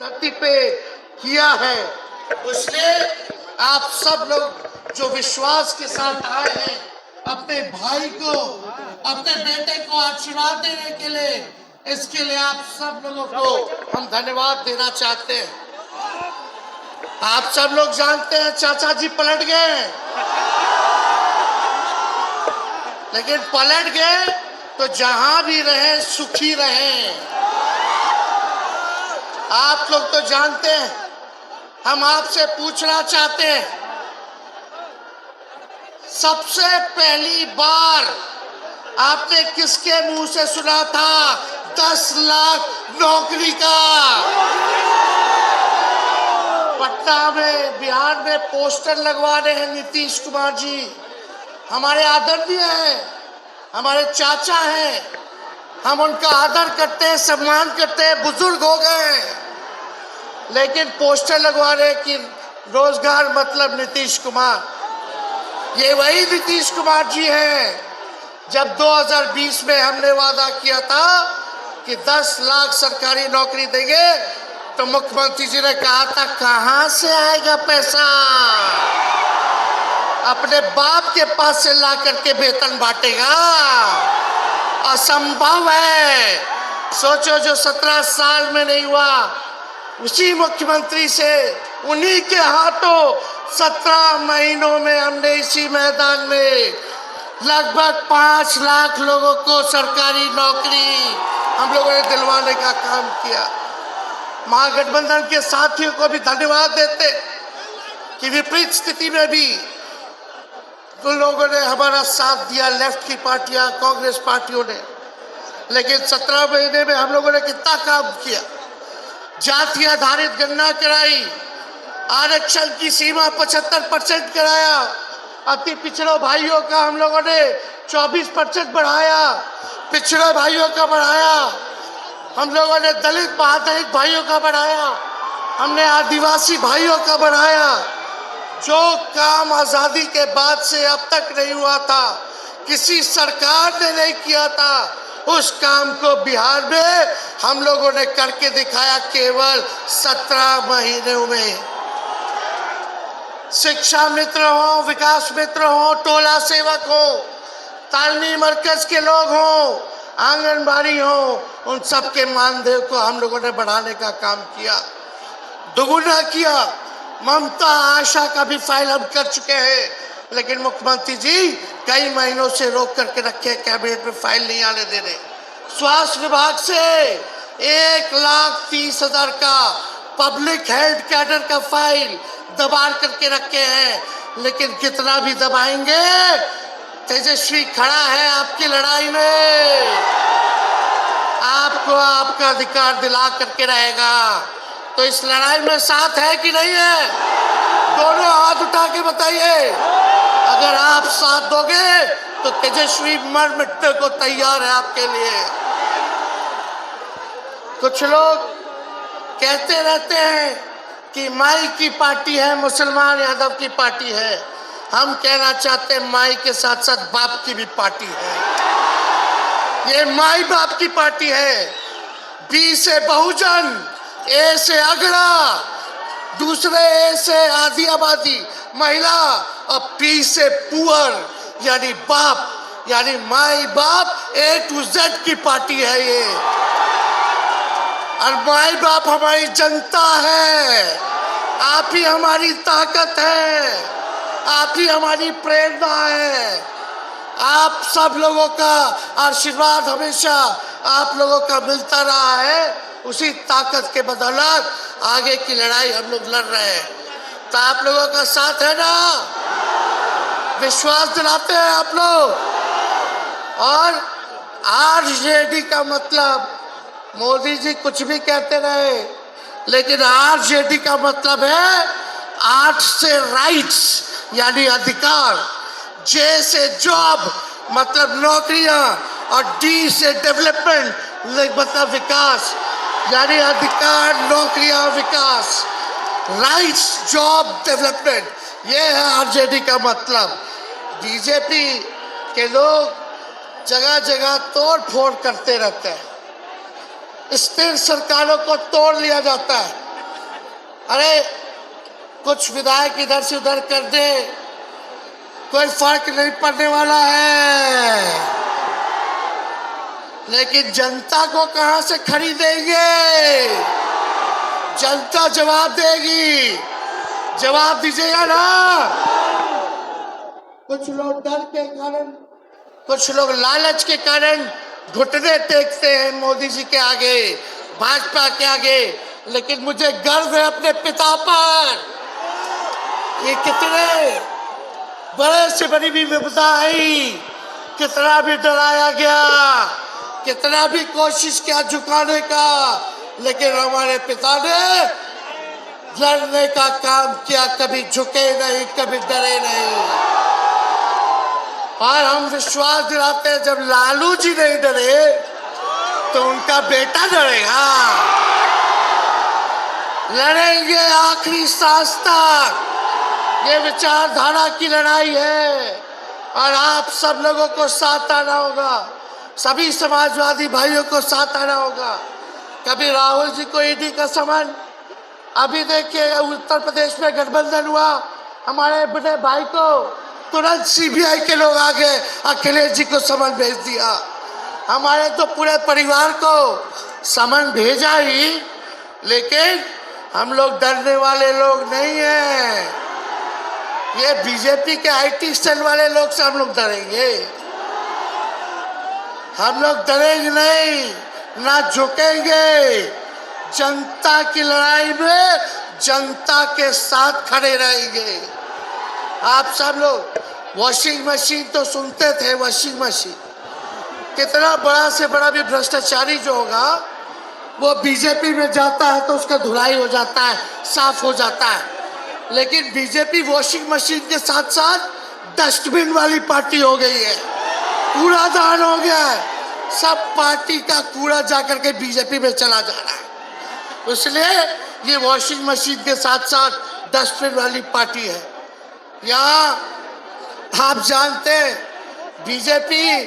धरती पे किया है। इसलिए आप सब लोग जो विश्वास के साथ आए हैं अपने भाई को, अपने बेटे को आशीर्वाद देने के लिए, इसके लिए आप सब लोगों को हम धन्यवाद देना चाहते हैं। आप सब लोग जानते हैं चाचा जी पलट गए, लेकिन पलट गए तो जहां भी रहे सुखी रहे। आप लोग तो जानते हैं, हम आपसे पूछना चाहते हैं, सबसे पहली बार आपने किसके मुंह से सुना था 10 लाख नौकरी का? पटना में, बिहार में पोस्टर लगवा रहे हैं नीतीश कुमार जी। हमारे आदरणीय हैं, हमारे चाचा हैं, हम उनका आदर करते हैं, सम्मान करते हैं, बुजुर्ग हो गए हैं, लेकिन पोस्टर लगवा रहे कि रोजगार मतलब नीतीश कुमार। ये वही नीतीश कुमार जी हैं जब 2020 में हमने वादा किया था कि 10 लाख सरकारी नौकरी देंगे, तो मुख्यमंत्री जी ने कहा था कहां से आएगा पैसा? अपने बाप के पास से ला करके वेतन बांटेगा? असंभव है। सोचो, जो 17 साल में नहीं हुआ, उसी मुख्यमंत्री से, उन्हीं के हाथों 17 महीनों में हमने इसी मैदान में लगभग 5 लाख लोगों को सरकारी नौकरी हम लोगों ने दिलवाने का काम किया। महागठबंधन के साथियों को भी धन्यवाद देते कि विपरीत स्थिति में भी उन लोगों ने हमारा साथ दिया, लेफ्ट की पार्टियां, कांग्रेस पार्टियों ने। लेकिन 17 महीने में हम लोगों ने कितना काम किया? जाति आधारित गणना कराई, आरक्षण की सीमा 75% कराया, अति पिछड़ों भाइयों का हम लोगों ने 24% बढ़ाया, पिछड़े भाइयों का बढ़ाया, हम लोगों ने दलित महादलित भाइयों का बढ़ाया, हमने आदिवासी भाइयों का बढ़ाया। जो काम आजादी के बाद से अब तक नहीं हुआ था, किसी सरकार ने नहीं किया था, उस काम को बिहार में हम लोगों ने करके दिखाया केवल 17 महीनों में। शिक्षा मित्र हो, विकास मित्र हो, टोला सेवक हो, तालमी मरकज के लोग हो, आंगनबाड़ी हो, उन सबके मानदेय को हम लोगों ने बढ़ाने का काम किया, दोगुना किया। ममता आशा का भी फाइल हम कर चुके हैं, लेकिन मुख्यमंत्री जी कई महीनों से रोक करके रखे, कैबिनेट में फाइल नहीं आने दे रहे। स्वास्थ्य विभाग से 1,30,000 का पब्लिक हेल्थ कैडर का फाइल दबा करके रखे हैं, लेकिन कितना भी दबाएंगे, तेजस्वी खड़ा है आपकी लड़ाई में, आपको आपका अधिकार दिला करके रहेगा। तो इस लड़ाई में साथ है कि नहीं है? दोनों हाथ उठा के बताइए। अगर आप साथ दोगे तो तेजस्वी मर मिटने को तैयार है आपके लिए। कुछ लोग कहते रहते हैं कि माई की पार्टी है, मुसलमान यादव की पार्टी है। हम कहना चाहते हैं माई के साथ साथ बाप की भी पार्टी है। ये माई बाप की पार्टी है। बी से बहुजन, ए से अगड़ा, दूसरे ए से आधी आबादी महिला, और पी से पुअर यानी बाप, यानी माई बाप, A to Z की पार्टी है ये। और माई बाप हमारी जनता है, आप ही हमारी ताकत है, आप ही हमारी प्रेरणा है। आप सब लोगों का आशीर्वाद हमेशा आप लोगों का मिलता रहा है, उसी ताकत के बदौलत आगे की लड़ाई हम लोग लड़ रहे हैं। तो आप लोगों का साथ है ना? विश्वास दिलाते हैं आप लोग। और आरजेडी का मतलब, मोदी जी कुछ भी कहते रहे, लेकिन आरजेडी का मतलब है 8 से राइट्स यानी अधिकार, जे से जॉब मतलब नौकरियां, और डी से डेवलपमेंट मतलब विकास, यानी अधिकार, नौकरियां, विकास, राइट्स, जॉब, डेवलपमेंट, ये है आरजेडी का मतलब। बीजेपी के लोग जगह जगह तोड़ फोड़ करते रहते हैं, स्थिर सरकारों को तोड़ लिया जाता है, अरे कुछ विधायक इधर से उधर कर दे, कोई फर्क नहीं पड़ने वाला है, लेकिन जनता को कहां से खरीदेंगे? जनता जवाब देगी, जवाब दीजिएगा ना। कुछ लोग डर के कारण, कुछ लोग लालच के कारण घुटने टेकते हैं मोदी जी के आगे, भाजपा के आगे, लेकिन मुझे गर्व है अपने पिता पर। ये कितने बड़े से बड़ी भी विपदा आई, कितना भी डराया गया, कितना भी कोशिश किया झुकाने का, लेकिन हमारे पिता ने लड़ने का काम किया, कभी झुके नहीं, कभी डरे नहीं। और हम विश्वास दिलाते हैं, जब लालू जी नहीं डरे तो उनका बेटा डरेगा। लड़ेंगे आखिरी सांस तक, ये विचारधारा की लड़ाई है और आप सब लोगों को साथ आना होगा, सभी समाजवादी भाइयों को साथ आना होगा। कभी राहुल जी को ईडी का समन, अभी देखिए उत्तर प्रदेश में गठबंधन हुआ, हमारे बड़े भाई को तुरंत सीबीआई के लोग आ गए, अखिलेश जी को समन भेज दिया। हमारे तो पूरे परिवार को समन भेजा ही, लेकिन हम लोग डरने वाले लोग नहीं हैं। ये बीजेपी के आईटी सेल वाले लोग से हम लोग डरेंगे? हम लोग डरेंगे नहीं, ना झुकेंगे। जनता की लड़ाई में जनता के साथ खड़े रहेंगे। आप सब लोग वॉशिंग मशीन तो सुनते थे, वॉशिंग मशीन, कितना बड़ा से बड़ा भी भ्रष्टाचारी जो होगा वो बीजेपी में जाता है तो उसका धुलाई हो जाता है, साफ हो जाता है। लेकिन बीजेपी वॉशिंग मशीन के साथ साथ डस्टबिन वाली पार्टी हो गई है, कूड़ादान हो गया है, सब पार्टी का कूड़ा जाकर के बीजेपी में चला जा रहा है। इसलिए ये वॉशिंग मशीन के साथ साथ डस्टबिन वाली पार्टी है। यहाँ आप जानते हैं बीजेपी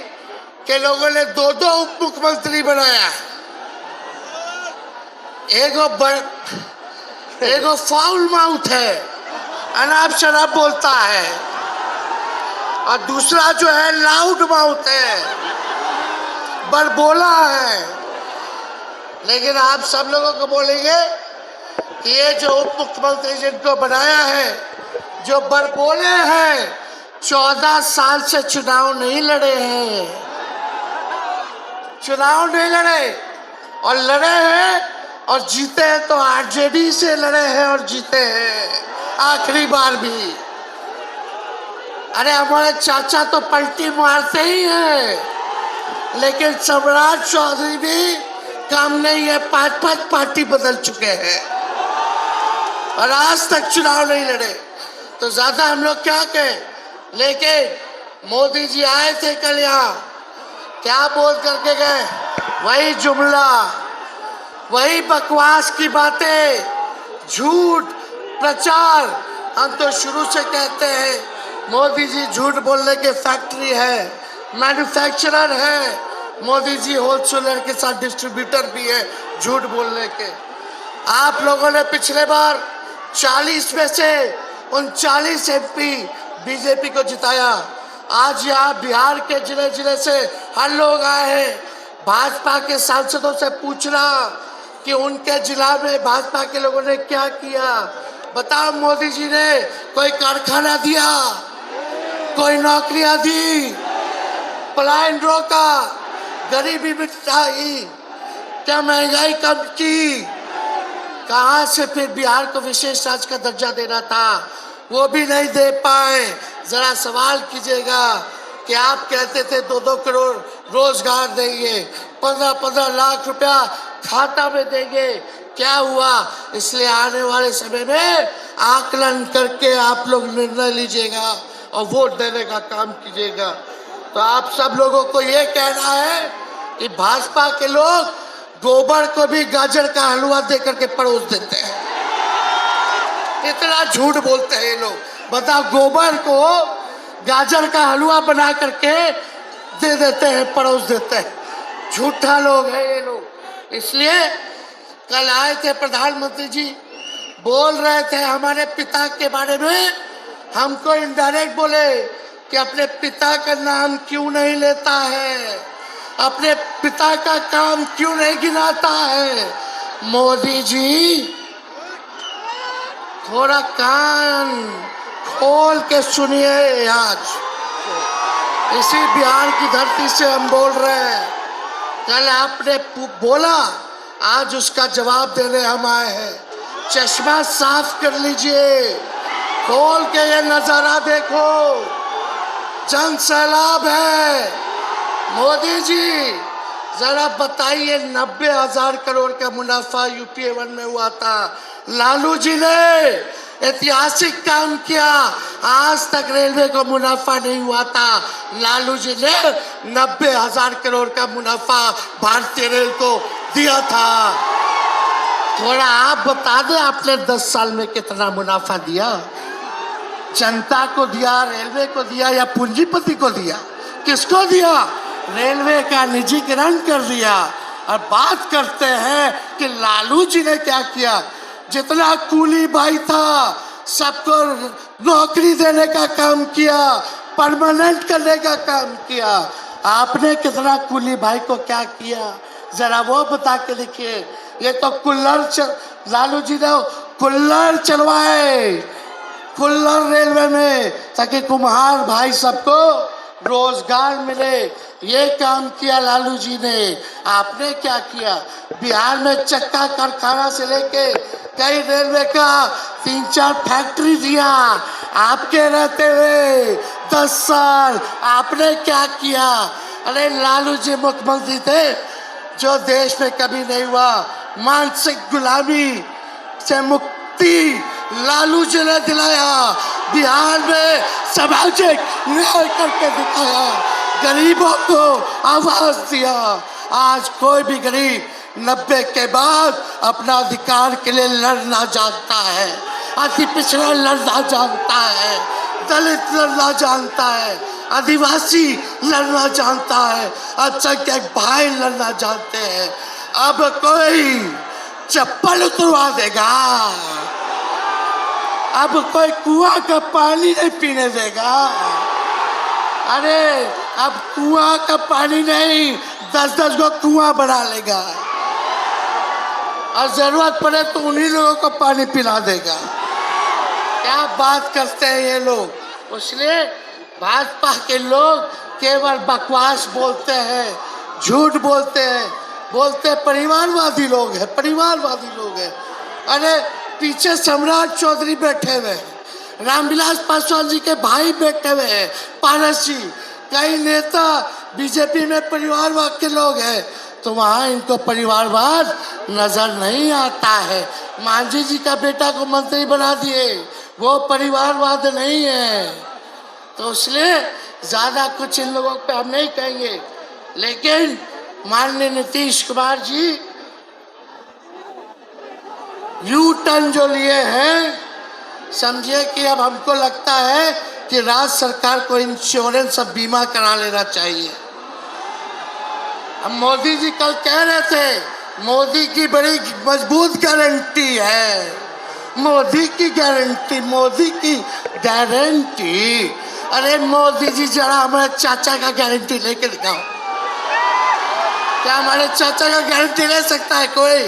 के लोगों ने दो उप मुख्यमंत्री बनाया, एगो फाउल माउथ है, अनाप शराब बोलता है, और दूसरा जो है लाउड माउथ है, बड़बोला है। लेकिन आप सब लोगों को बोलेंगे कि ये जो उप मुख्यमंत्री जिनको बनाया है, जो बड़बोले हैं, 14 साल से चुनाव नहीं लड़े हैं, चुनाव नहीं लड़े, और लड़े हैं और जीते हैं तो आरजेडी से लड़े हैं और जीते हैं आखिरी बार भी। अरे हमारे चाचा तो पलटी मारते ही हैं, लेकिन सम्राट चौधरी भी काम नहीं है, 5 पार्टी बदल चुके हैं और आज तक चुनाव नहीं लड़े। तो ज्यादा हम लोग क्या कहें, लेकिन मोदी जी आए थे कल यहाँ, क्या बोल करके गए? वही जुमला, वही बकवास की बातें, झूठ प्रचार। हम तो शुरू से कहते हैं मोदी जी झूठ बोलने के फैक्ट्री है, मैन्युफैक्चरर है। मोदी जी होलसेलर के साथ डिस्ट्रीब्यूटर भी है झूठ बोलने के। आप लोगों ने पिछले बार 40 में से 39 एमपी बीजेपी को जिताया। आज यहाँ बिहार के जिले जिले से हर लोग आए हैं भाजपा के सांसदों से पूछना कि उनके जिला में भाजपा के लोगों ने क्या किया। बताओ, मोदी जी ने कोई कारखाना दिया, कोई नौकरियां दी, पलायन रोका, गरीबी मिटाई, क्या महंगाई कम की? कहां से फिर बिहार को विशेष राज्य का दर्जा देना था, वो भी नहीं दे पाए। जरा सवाल कीजिएगा कि आप कहते थे 2-2 करोड़ रोजगार देंगे, 15-15 लाख रुपया खाता में देंगे, क्या हुआ? इसलिए आने वाले समय में आकलन करके आप लोग निर्णय लीजिएगा और वोट देने का काम कीजिएगा। तो आप सब लोगों को ये कहना है कि भाजपा के लोग गोबर को भी गाजर का हलवा दे करके परोस देते हैं। इतना झूठ बोलते हैं ये लोग। बताओ, गोबर को गाजर का हलवा बना करके दे देते हैं, परोस देते हैं। झूठा लोग हैं ये लोग। इसलिए कल आए थे प्रधानमंत्री जी, बोल रहे थे हमारे पिता के बारे में, हमको इनडायरेक्ट बोले कि अपने पिता का नाम क्यों नहीं लेता है, अपने पिता का काम क्यों नहीं गिनाता है। मोदी जी थोड़ा कान खोल के सुनिए। आज इसी बिहार की धरती से हम बोल रहे हैं, कल आपने बोला, आज उसका जवाब देने हम आए हैं। चश्मा साफ कर लीजिए, खोल के ये नजारा देखो, जन सैलाब है। मोदी जी जरा बताइए, 90,000 करोड़ का मुनाफा यूपीए 1 में हुआ था, लालू जी ने ऐतिहासिक काम किया। आज तक रेलवे को मुनाफा नहीं हुआ था, लालू जी ने 90,000 करोड़ का मुनाफा भारतीय रेल को दिया था। थोड़ा आप बता दें, आपने 10 साल में कितना मुनाफा दिया? जनता को दिया, रेलवे को दिया या पूंजीपति को दिया? किसको दिया? रेलवे का निजीकरण कर दिया। और बात करते हैं कि लालू जी ने क्या किया। जितना कूली भाई था सबको नौकरी देने का काम किया, परमानेंट करने का काम किया। आपने कितना कूली भाई को क्या किया, जरा वो बता के देखिए। ये तो लालू जी ने कुल्लर चलवाए, कुल्लर रेलवे में, ताकि कुम्हार भाई सबको रोजगार मिले। ये काम किया लालू जी ने। आपने क्या किया? बिहार में चक्का कारखाना से लेके कई रेलवे का 3-4 फैक्ट्री दिया। आपके रहते हुए 10 साल आपने क्या किया? अरे लालू जी मुख्यमंत्री थे जो देश में कभी नहीं हुआ। मानसिक गुलामी से मुक्ति लालू जी ने दिलाया, बिहार में सामाजिक न्याय करके दिखाया, गरीबों को आवाज दिया। आज कोई भी गरीब 90 के बाद अपना अधिकार के लिए लड़ना जानता है, अति पिछड़ा लड़ना जानता है, दलित लड़ना जानता है, आदिवासी लड़ना जानता है, अल्पसंख्यक भाई लड़ना जानते हैं। अब कोई चप्पल उतरवा देगा, अब कोई कुआं का पानी नहीं पीने देगा। अरे अब कुआं का पानी नहीं, 10-10 को कुआं बना लेगा और जरूरत पड़े तो उन्हीं लोगों को पानी पिला देगा। क्या बात करते हैं ये लोग। इसलिए भाजपा के लोग केवल बकवास बोलते हैं, झूठ बोलते हैं, बोलते परिवारवादी लोग हैं, परिवारवादी लोग हैं। अरे पीछे सम्राट चौधरी बैठे हुए हैं, रामविलास पासवान जी के भाई बैठे हुए हैं, पारस जी, कई नेता बीजेपी में परिवारवाद के लोग हैं, तो वहाँ इनको परिवारवाद नजर नहीं आता है। मांझी जी का बेटा को मंत्री बना दिए, वो परिवारवाद नहीं है। तो इसलिए ज्यादा कुछ इन लोगों पे हम नहीं कहेंगे। लेकिन माननीय नीतीश कुमार जी यू टर्न जो लिए हैं, समझिए कि अब हमको लगता है कि राज्य सरकार को इंश्योरेंस और बीमा करा लेना चाहिए। अब मोदी जी कल कह रहे थे, मोदी की बड़ी मजबूत गारंटी है, मोदी की गारंटी, मोदी की गारंटी। अरे मोदी जी जरा हमारे चाचा का गारंटी लेके दिखाओ। क्या हमारे चाचा का गारंटी ले सकता है कोई?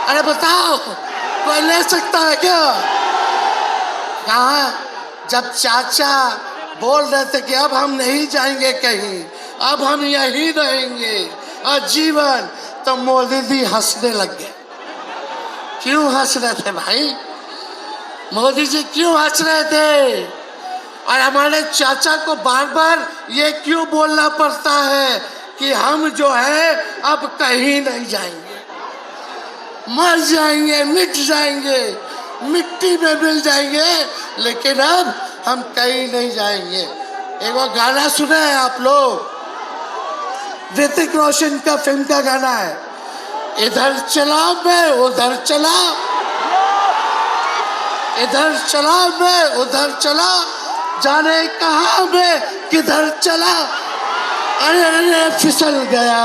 अरे बताओ, कोई ले सकता है क्या? कहा जब चाचा बोल रहे थे कि अब हम नहीं जाएंगे कहीं, अब हम यहीं रहेंगे आजीवन, तो मोदी जी हंसने लग गए। क्यों हंस रहे थे भाई? मोदी जी क्यों हंस रहे थे? और हमारे चाचा को बार बार ये क्यों बोलना पड़ता है कि हम जो है अब कहीं नहीं जाएंगे, मर जाएंगे, मिट जाएंगे, मिट्टी में मिल जाएंगे, लेकिन अब हम कहीं नहीं जाएंगे। एक वो गाना सुना है आप लोग, ऋतिक रोशन का फिल्म का गाना है, इधर चला मैं उधर चला, इधर चला मैं उधर चला, जाने कहाँ मैं किधर चला, अरे अरे फिसल गया।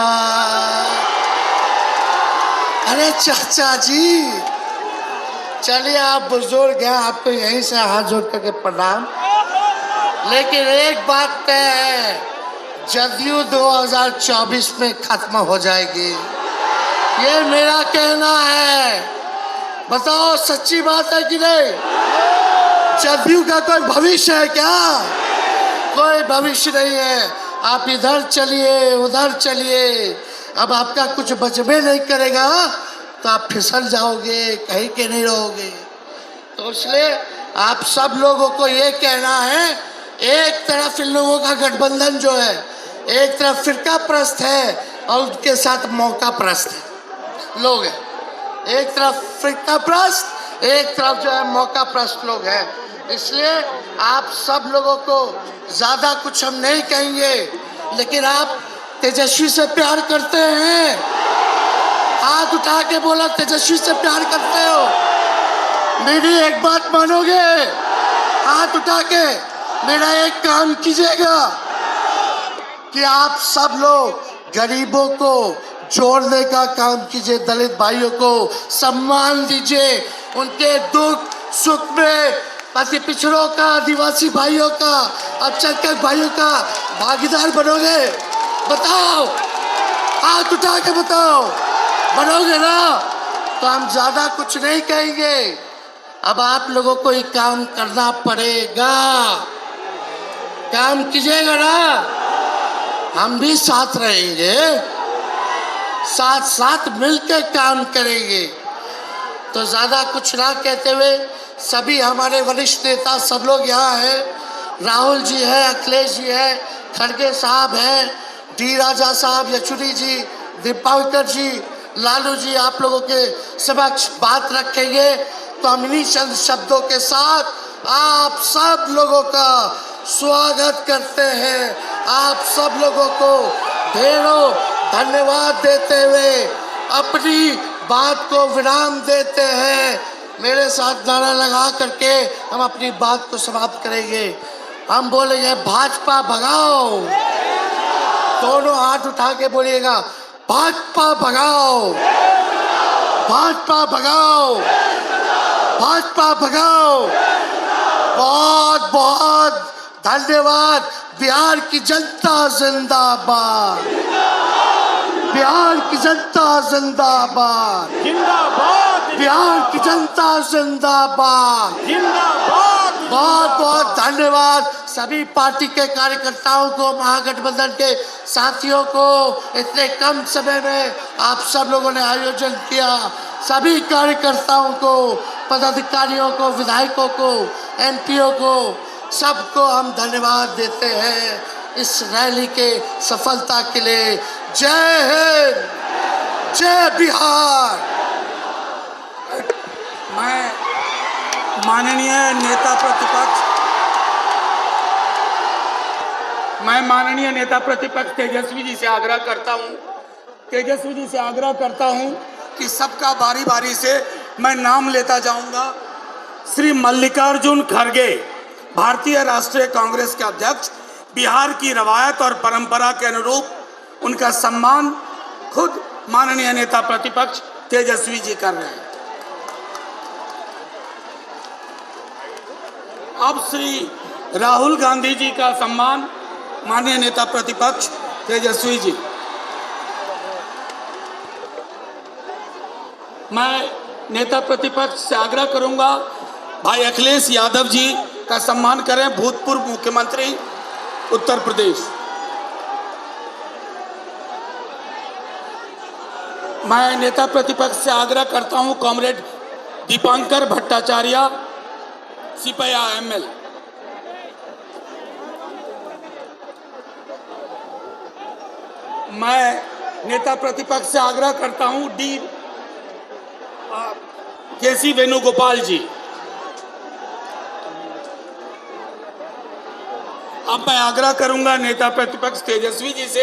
अरे चाचा जी, चलिए आप बुजुर्ग हैं, आपको यहीं से हाथ जोड़ करके प्रणाम। लेकिन एक बात तय है, जदयू 2024 में खत्म हो जाएगी, ये मेरा कहना है। बताओ सच्ची बात है कि नहीं? जदयू का कोई भविष्य है क्या? कोई भविष्य नहीं है। आप इधर चलिए उधर चलिए, अब आपका कुछ बचबे नहीं करेगा तो आप फिसल जाओगे, कहीं के नहीं रहोगे। तो इसलिए आप सब लोगों को ये कहना है, एक तरफ इन लोगों का गठबंधन जो है, एक तरफ फिरका प्रस्त है और उनके साथ मौका प्रस्त लोग हैं। एक तरफ फिरका प्रस्त, एक तरफ जो है मौका प्रस्त लोग हैं। इसलिए आप सब लोगों को ज्यादा कुछ हम नहीं कहेंगे, लेकिन आप तेजस्वी से प्यार करते हैं? हाथ उठा के बोला, तेजस्वी से प्यार करते हो? मेरी एक बात मानोगे? हाथ उठा के मेरा एक काम कीजिएगा कि आप सब लोग गरीबों को जोड़ने का काम कीजिए, दलित भाइयों को सम्मान दीजिए, उनके दुख सुख में अति पिछड़ों का, आदिवासी भाइयों का, अल्पसंख्यक भाइयों का भागीदार बनोगे? बताओ, हाथ उठा के बताओ, बनोगे ना? तो हम ज्यादा कुछ नहीं कहेंगे। अब आप लोगों को ये काम करना पड़ेगा, काम कीजिएगा ना? हम भी साथ रहेंगे, साथ साथ मिलकर काम करेंगे। तो ज्यादा कुछ ना कहते हुए, सभी हमारे वरिष्ठ नेता सब लोग यहाँ हैं। राहुल जी है, अखिलेश जी है, खड़गे साहब हैं, डी राजा साहब, यशुरी जी, दीपांकर जी, लालू जी आप लोगों के समक्ष बात रखेंगे। तो हम इन्हीं चंद शब्दों के साथ आप सब लोगों का स्वागत करते हैं, आप सब लोगों को ढेरों धन्यवाद देते हुए अपनी बात को विराम देते हैं। मेरे साथ नारा लगा करके हम अपनी बात को समाप्त करेंगे। हम बोलेंगे भाजपा भगाओ, दोनों हाथ उठा के बोलिएगा, भाजपा भगाओ, भाजपा भगाओ, भाजपा भगाओ। बहुत बहुत धन्यवाद। बिहार की जनता जिंदाबाद, बिहार की जनता जिंदाबाद, जिंदाबाद, बिहार की जनता जिंदाबाद, जिंदाबाद। बहुत बहुत धन्यवाद सभी पार्टी के कार्यकर्ताओं को, महागठबंधन के साथियों को। इतने कम समय में आप सब लोगों ने आयोजन किया। सभी कार्यकर्ताओं को, पदाधिकारियों को, विधायकों को, एमपीओ को, सबको हम धन्यवाद देते हैं इस रैली के सफलता के लिए। जय हिंद, जय बिहार। मैं माननीय नेता प्रतिपक्ष तेजस्वी जी से आग्रह करता हूं कि सबका बारी बारी से मैं नाम लेता जाऊंगा। श्री मल्लिकार्जुन खड़गे, भारतीय राष्ट्रीय कांग्रेस के अध्यक्ष। बिहार की रवायत और परंपरा के अनुरूप उनका सम्मान खुद माननीय नेता प्रतिपक्ष तेजस्वी जी कर रहे हैं। अब श्री राहुल गांधी जी का सम्मान माननीय नेता प्रतिपक्ष तेजस्वी जी। मैं नेता प्रतिपक्ष से आग्रह करूंगा, भाई अखिलेश यादव जी का सम्मान करें, भूतपूर्व मुख्यमंत्री उत्तर प्रदेश। मैं नेता प्रतिपक्ष से आग्रह करता हूं, कॉमरेड दीपांकर भट्टाचार्य, सिपया एमएल। मैं नेता प्रतिपक्ष से आग्रह करता हूं, डी केसी वेणुगोपाल जी। अब मैं आग्रह करूंगा नेता प्रतिपक्ष तेजस्वी जी से